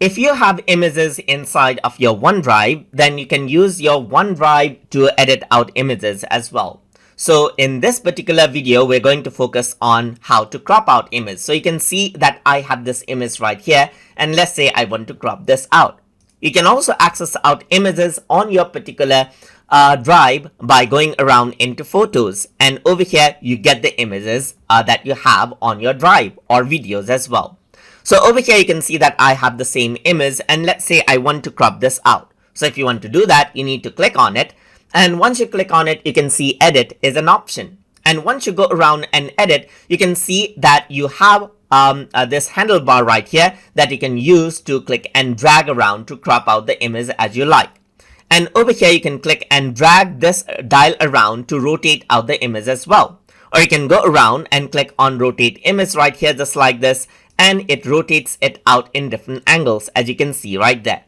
If you have images inside of your OneDrive, then you can use your OneDrive to edit out images as well. So in this particular video, we're going to focus on how to crop out image. So you can see that I have this image right here, and let's say I want to crop this out. You can also access out images on your particular drive by going around into photos, and over here you get the images that you have on your drive or videos as well. So over here you can see that I have the same image, and let's say I want to crop this out. So if you want to do that, you need to click on it. And once you click on it, you can see edit is an option. And once you go around and edit, you can see that you have this handlebar right here that you can use to click and drag around to crop out the image as you like. And over here, you can click and drag this dial around to rotate out the image as well. Or you can go around and click on rotate image right here, just like this, and it rotates it out in different angles, as you can see right there.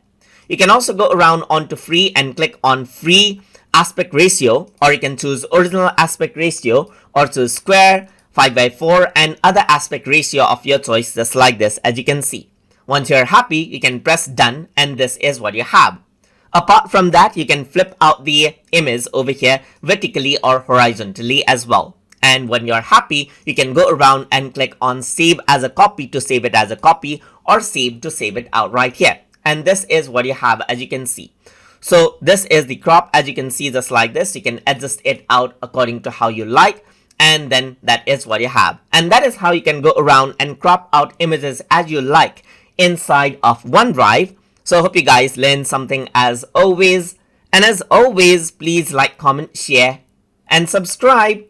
You can also go around onto free and click on free aspect ratio, or you can choose original aspect ratio, or choose square, 5:4, and other aspect ratio of your choice, just like this, as you can see. Once you're happy, you can press done, and this is what you have. Apart from that, you can flip out the image over here vertically or horizontally as well. And when you're happy, you can go around and click on save as a copy to save it as a copy, or save to save it out right here. And this is what you have, as you can see. So this is the crop, as you can see, just like this. You can adjust it out according to how you like, and then that is what you have. And that is how you can go around and crop out images as you like inside of OneDrive. So I hope you guys learned something as always. And as always, please like, comment, share, and subscribe.